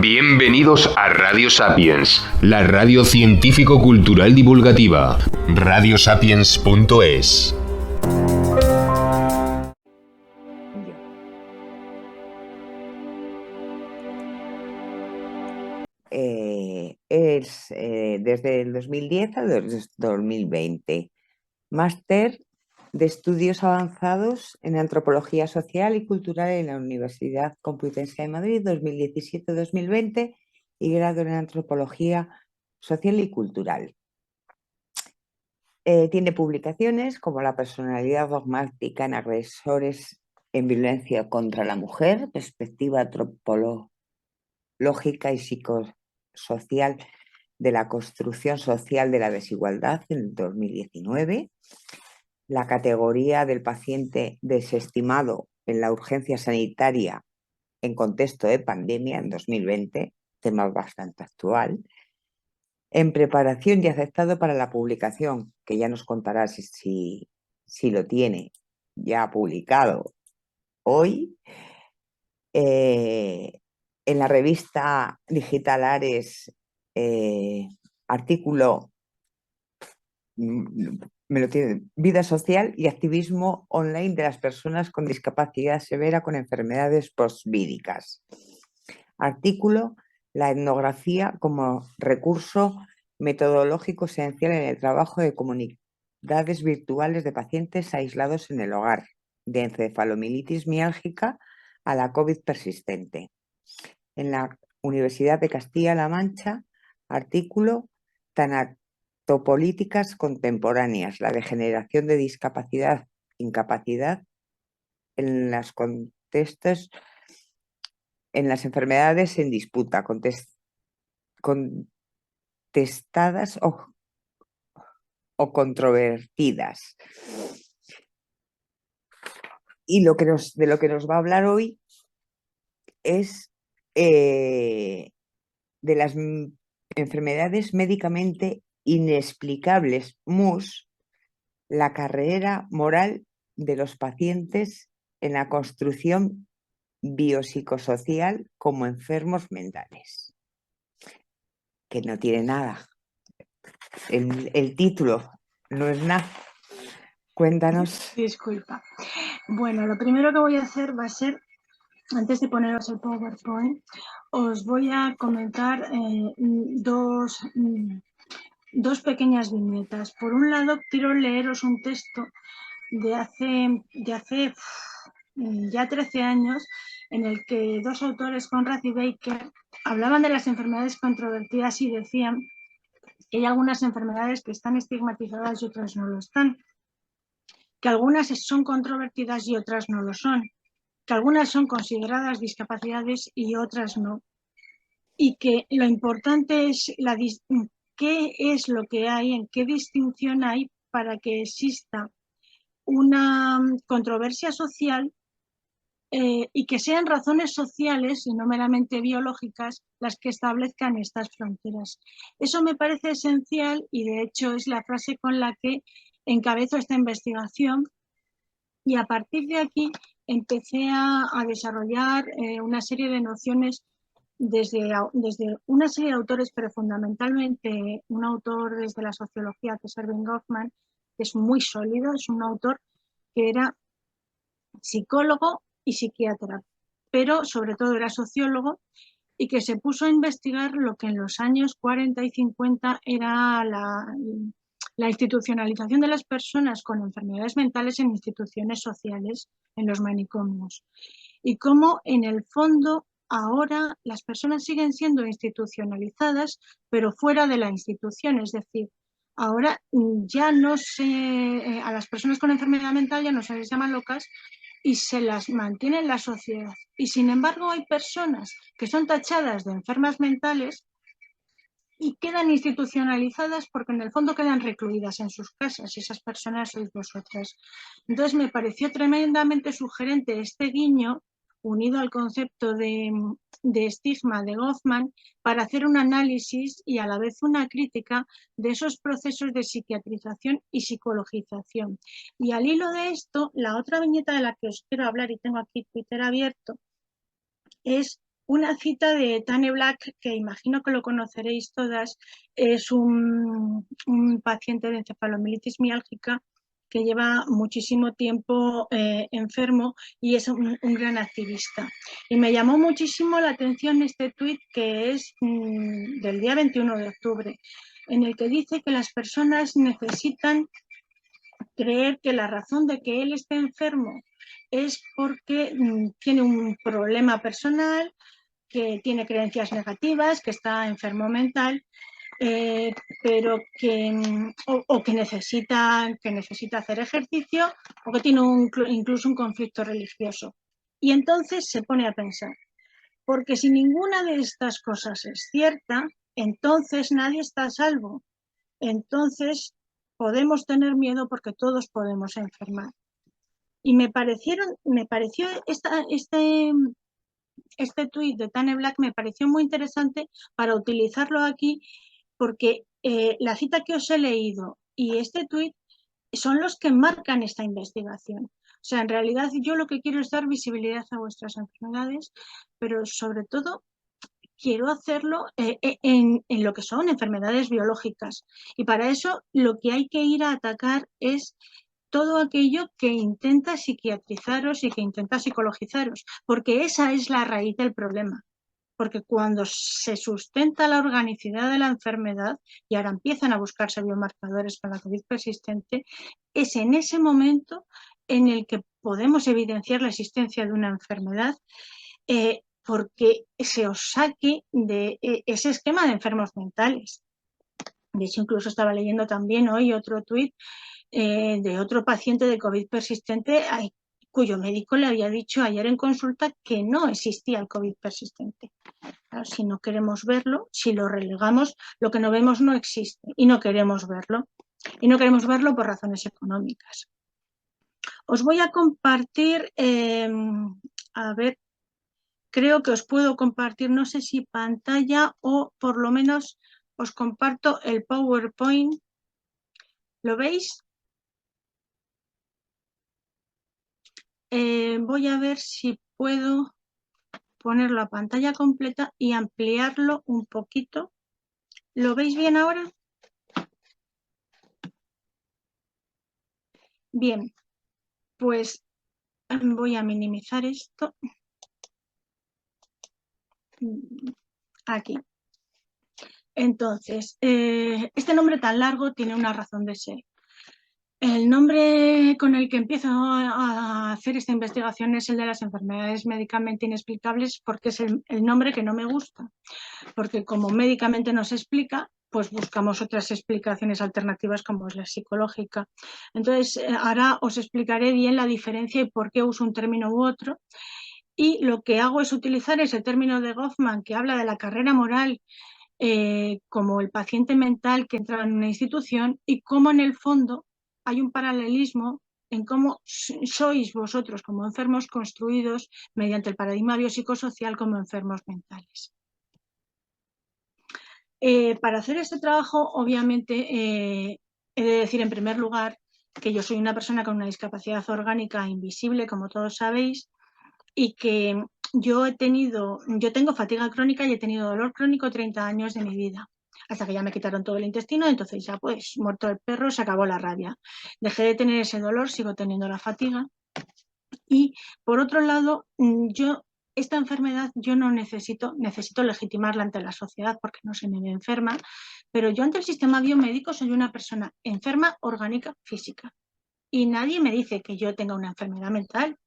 Bienvenidos a Radio Sapiens, la radio científico-cultural divulgativa. radiosapiens.es. Desde el 2010 al 2020. Máster de Estudios Avanzados en Antropología Social y Cultural en la Universidad Complutense de Madrid 2017-2020 y grado en Antropología Social y Cultural. Tiene publicaciones como La personalidad dogmática en agresores en violencia contra la mujer, perspectiva antropológica y psicosocial de la construcción social de la desigualdad en el 2019, la categoría del paciente desestimado en la urgencia sanitaria en contexto de pandemia en 2020, tema bastante actual, en preparación y aceptado para la publicación, que ya nos contará si lo tiene ya publicado hoy, en la revista digital Ares, artículo Vida social y activismo online de las personas con discapacidad severa con enfermedades postvídicas. Artículo La etnografía como recurso metodológico esencial en el trabajo de comunidades virtuales de pacientes aislados en el hogar, de encefalomielitis miálgica a la COVID persistente. En la Universidad de Castilla-La Mancha, artículo Tanatopolíticas contemporáneas, la degeneración de discapacidad, incapacidad en los contextos, en las enfermedades en disputa, contestadas o controvertidas. Y de lo que nos va a hablar hoy es de las enfermedades médicamente inexplicables, MUS, la carrera moral de los pacientes en la construcción biopsicosocial como enfermos mentales. Que no tiene nada. El título no es nada. Cuéntanos. Disculpa. Bueno, lo primero que voy a hacer va a ser, antes de poneros el PowerPoint, os voy a comentar dos pequeñas viñetas. Por un lado, quiero leeros un texto de hace ya 13 años, en el que dos autores, Conrad y Baker, hablaban de las enfermedades controvertidas y decían que hay algunas enfermedades que están estigmatizadas y otras no lo están, que algunas son controvertidas y otras no lo son, que algunas son consideradas discapacidades y otras no, y que lo importante es qué es lo que hay, en qué distinción hay para que exista una controversia social y que sean razones sociales y no meramente biológicas las que establezcan estas fronteras. Eso me parece esencial y de hecho es la frase con la que encabezo esta investigación, y a partir de aquí empecé a desarrollar una serie de nociones desde una serie de autores, pero fundamentalmente un autor desde la sociología, que es Erving Goffman, que es muy sólido, es un autor que era psicólogo y psiquiatra, pero sobre todo era sociólogo, y que se puso a investigar lo que en los años 40 y 50 era la institucionalización de las personas con enfermedades mentales en instituciones sociales, en los manicomios, y cómo en el fondo ahora las personas siguen siendo institucionalizadas, pero fuera de la institución. Es decir, ahora ya no a las personas con enfermedad mental ya no se les llama locas y se las mantiene en la sociedad. Y sin embargo hay personas que son tachadas de enfermas mentales y quedan institucionalizadas porque en el fondo quedan recluidas en sus casas, y esas personas sois vosotras. Entonces me pareció tremendamente sugerente este guiño, unido al concepto de estigma de Goffman, para hacer un análisis y a la vez una crítica de esos procesos de psiquiatrización y psicologización. Y al hilo de esto, la otra viñeta de la que os quiero hablar, y tengo aquí Twitter abierto, es una cita de Tane Black, que imagino que lo conoceréis todas. Es un paciente de encefalomielitis miálgica que lleva muchísimo tiempo enfermo y es un gran activista. Y me llamó muchísimo la atención este tuit, que es del día 21 de octubre, en el que dice que las personas necesitan creer que la razón de que él esté enfermo es porque tiene un problema personal, que tiene creencias negativas, que está enfermo mental, pero que necesita hacer ejercicio, o que tiene incluso un conflicto religioso. Y entonces se pone a pensar, porque si ninguna de estas cosas es cierta, entonces nadie está a salvo. Entonces podemos tener miedo porque todos podemos enfermar. Y me pareció este tuit de Tane Black me pareció muy interesante para utilizarlo aquí, porque la cita que os he leído y este tuit son los que marcan esta investigación. O sea, en realidad yo lo que quiero es dar visibilidad a vuestras enfermedades, pero sobre todo quiero hacerlo en lo que son enfermedades biológicas. Y para eso lo que hay que ir a atacar es todo aquello que intenta psiquiatrizaros y que intenta psicologizaros, porque esa es la raíz del problema. Porque cuando se sustenta la organicidad de la enfermedad y ahora empiezan a buscarse biomarcadores para la COVID persistente, es en ese momento en el que podemos evidenciar la existencia de una enfermedad, porque se os saque de ese esquema de enfermos mentales. De hecho, incluso estaba leyendo también hoy otro tuit de otro paciente de COVID persistente cuyo médico le había dicho ayer en consulta que no existía el COVID persistente. Claro, si no queremos verlo, si lo relegamos, lo que no vemos no existe y no queremos verlo. Y no queremos verlo por razones económicas. Os voy a compartir, a ver, creo que os puedo compartir, no sé si pantalla o por lo menos os comparto el PowerPoint. ¿Lo veis? Voy a ver si puedo ponerlo a pantalla completa y ampliarlo un poquito. ¿Lo veis bien ahora? Bien, pues voy a minimizar esto. Aquí. Entonces, este nombre tan largo tiene una razón de ser. El nombre con el que empiezo a hacer esta investigación es el de las enfermedades médicamente inexplicables, porque es el nombre que no me gusta, porque como médicamente no se explica, pues buscamos otras explicaciones alternativas como es la psicológica. Entonces, ahora os explicaré bien la diferencia y por qué uso un término u otro. Y lo que hago es utilizar ese término de Goffman que habla de la carrera moral como el paciente mental que entra en una institución, y cómo en el fondo hay un paralelismo en cómo sois vosotros como enfermos construidos mediante el paradigma biopsicosocial como enfermos mentales. Para hacer este trabajo, obviamente, he de decir en primer lugar que yo soy una persona con una discapacidad orgánica invisible, como todos sabéis, y que yo tengo fatiga crónica y he tenido dolor crónico 30 años de mi vida, hasta que ya me quitaron todo el intestino, entonces ya pues muerto el perro, se acabó la rabia. Dejé de tener ese dolor, sigo teniendo la fatiga. Y por otro lado, esta enfermedad yo no necesito legitimarla ante la sociedad porque no se me ve enferma, pero yo ante el sistema biomédico soy una persona enferma orgánica física. Y nadie me dice que yo tenga una enfermedad mental.